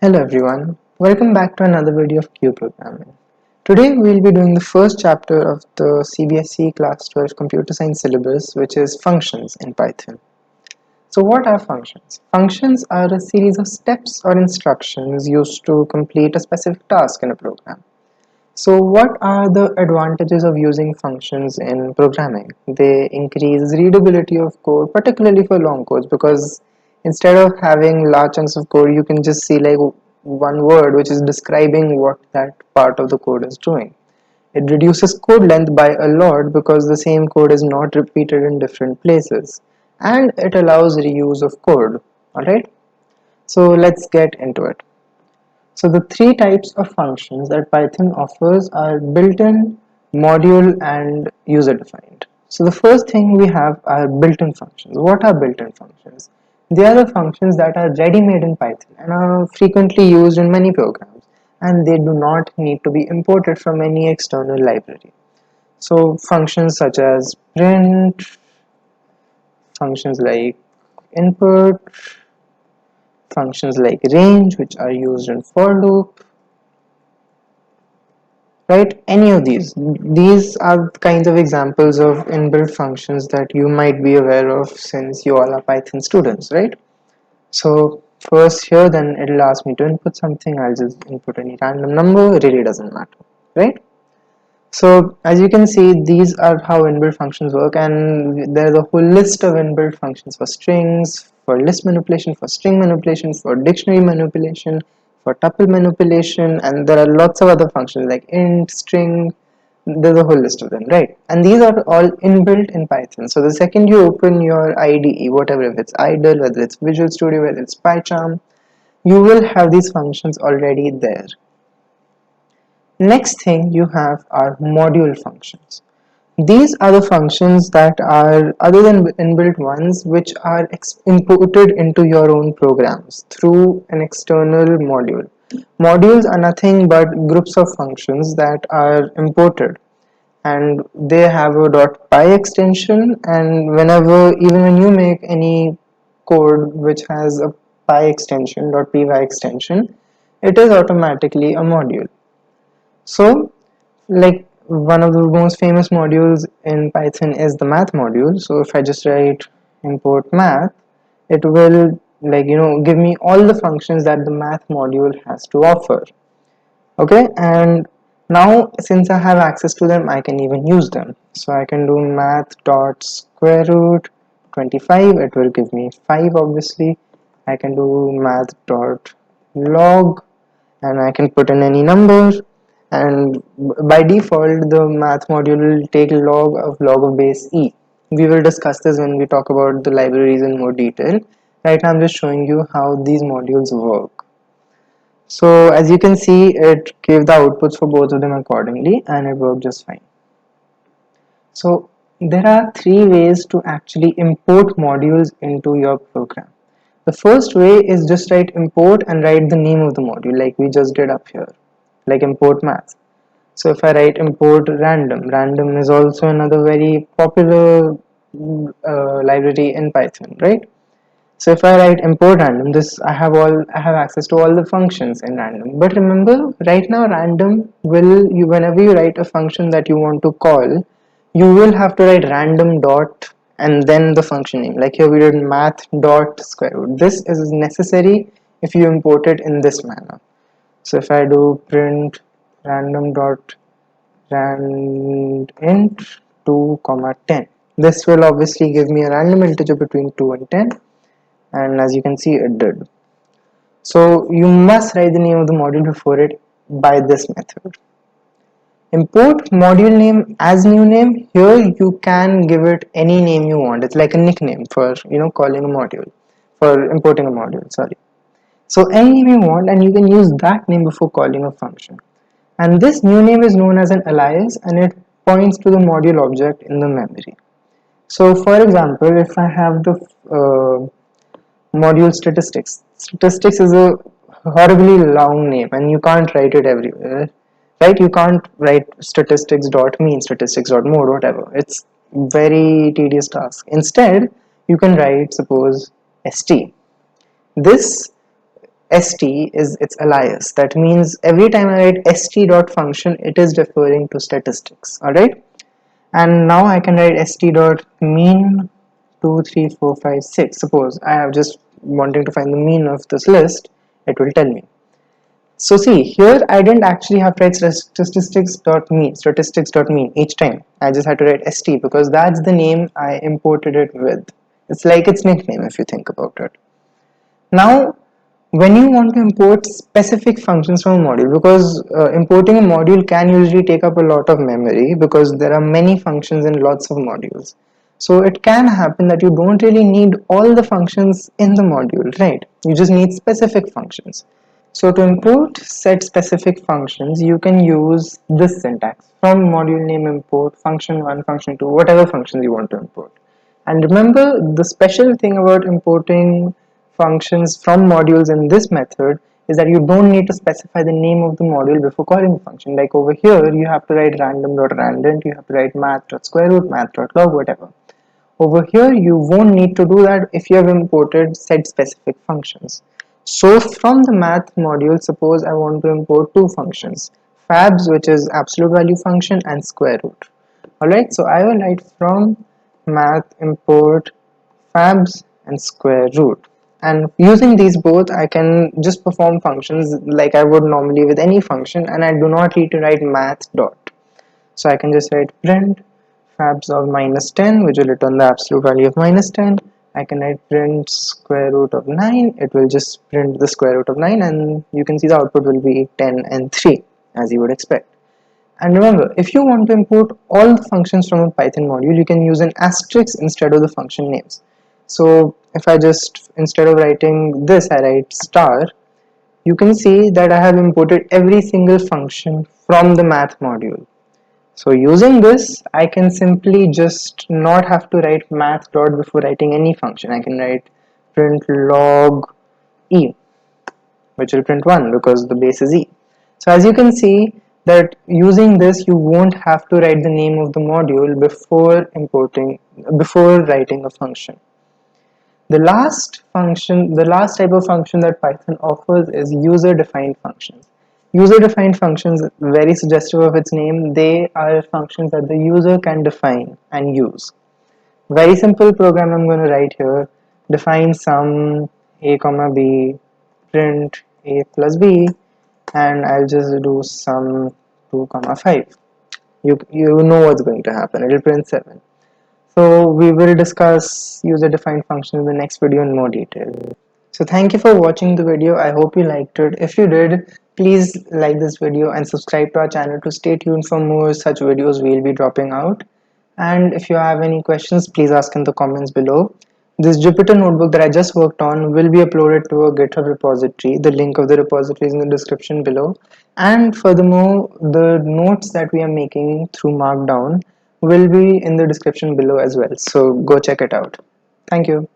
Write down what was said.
Hello everyone, welcome back to another video of Q Programming. Today we'll be doing the first chapter of the CBSE Class 12 Computer Science syllabus, which is functions in Python. So what are functions? Functions are a series of steps or instructions used to complete a specific task in a program. So what are the advantages of using functions in programming? They increase readability of code, particularly for long codes, because instead of having large chunks of code, you can just see like one word which is describing what that part of the code is doing. It reduces code length by a lot because the same code is not repeated in different places, and it allows reuse of code. Alright, so let's get into it. So the three types of functions that Python offers are built-in, module, and user-defined. So the first thing we have are built-in functions. What are built-in functions? They are the functions that are ready-made in Python and are frequently used in many programs, and they do not need to be imported from any external library. So functions such as print, functions like input, functions like range, which are used in for loop, right? Any of these are kinds of examples of inbuilt functions that you might be aware of since you all are Python students, right? So first here, then it'll ask me to input something. I'll just input any random number. It really doesn't matter, right? So as you can see, these are how inbuilt functions work, and there's a whole list of inbuilt functions for strings, for list manipulation, for string manipulation, for dictionary manipulation, for tuple manipulation, and there are lots of other functions like int, string. There's a whole list of them, right? And these are all inbuilt in Python. So the second you open your IDE, whatever, if it's idle, whether it's Visual Studio, whether it's PyCharm, you will have these functions already there. Next thing you have are module functions. These are the functions that are other than inbuilt ones, which are imported into your own programs through an external module. Modules are nothing but groups of functions that are imported, and they have a .py extension, and even when you make any code which has a py extension, .py extension, it is automatically a module. So, like one of the most famous modules in Python is the math module. So if I just write import math, it will give me all the functions that the math module has to offer. Okay, and now since I have access to them, I can even use them. So I can do math dot square root 25. It will give me 5, obviously. I can do math dot log, and I can put in any number, and by default the math module will take log of base e. We will discuss this when we talk about the libraries in more detail. Right now I'm just showing you how these modules work. So as you can see, it gave the outputs for both of them accordingly, and it worked just fine. So there are three ways to actually import modules into your program. The first way is just write import and write the name of the module like we just did up here, like import math. So if I write import random, random is also another very popular library in Python, right? So if I write import random, I have access to all the functions in random. But remember, right now random whenever you write a function that you want to call, you will have to write random dot and then the function name. Like here we did math dot square root. This is necessary if you import it in this manner. So if I do print random dot rand int 2 comma 10, this will obviously give me a random integer between 2 and 10, and as you can see it did. So you must write the name of the module before it by this method. Import module name as new name. Here you can give it any name you want. It's like a nickname for calling a module, for importing a module, sorry. So any name you want, and you can use that name before calling a function. And this new name is known as an alias, and it points to the module object in the memory. So for example, if I have the module statistics. Statistics is a horribly long name and you can't write it everywhere. Right? You can't write statistics dot mean, statistics dot mode, whatever. It's very tedious task. Instead, you can write suppose st. This st is its alias. That means every time I write st.function, it is referring to statistics. Alright, and now I can write st.mean 2, 3, 4, 5, 6. Suppose I have just wanting to find the mean of this list, it will tell me. So see, here I didn't actually have to write statistics.mean each time. I just had to write st because that's the name I imported it with. It's like its nickname if you think about it. Now, when you want to import specific functions from a module, because importing a module can usually take up a lot of memory because there are many functions in lots of modules. So it can happen that you don't really need all the functions in the module, right? You just need specific functions. So to import set specific functions, you can use this syntax from module name import function 1, function 2, whatever functions you want to import. And remember, the special thing about importing functions from modules in this method is that you don't need to specify the name of the module before calling the function. Like over here, you have to write random.randint, you have to write math.square root, math.log, whatever. Over here, you won't need to do that if you have imported set specific functions. So from the math module, suppose I want to import two functions, fabs, which is absolute value function, and square root. Alright, so I will write from math import fabs and square root. And using these both, I can just perform functions like I would normally with any function, and I do not need to write math dot. So I can just write print fabs of minus 10, which will return the absolute value of minus 10. I can write print square root of 9, it will just print the square root of 9, and you can see the output will be 10 and 3 as you would expect. And remember, if you want to import all the functions from a Python module, you can use an asterisk instead of the function names. So if I just, instead of writing this, I write star, you can see that I have imported every single function from the math module. So using this, I can simply just not have to write math dot before writing any function. I can write print log e, which will print 1 because the base is e. So as you can see that using this, you won't have to write the name of the module before writing a function. The last type of function that Python offers is user-defined functions. User-defined functions, very suggestive of its name, they are functions that the user can define and use. Very simple program I'm going to write here. Define sum a comma b, print a plus b, and I'll just do sum 2 comma 5. You know what's going to happen. It'll print 7. So we will discuss user-defined functions in the next video in more detail. So thank you for watching the video. I hope you liked it. If you did, please like this video and subscribe to our channel to stay tuned for more such videos we'll be dropping out. And if you have any questions, please ask in the comments below. This Jupyter notebook that I just worked on will be uploaded to a GitHub repository. The link of the repository is in the description below. And furthermore, the notes that we are making through Markdown will be in the description below as well. So go check it out. Thank you.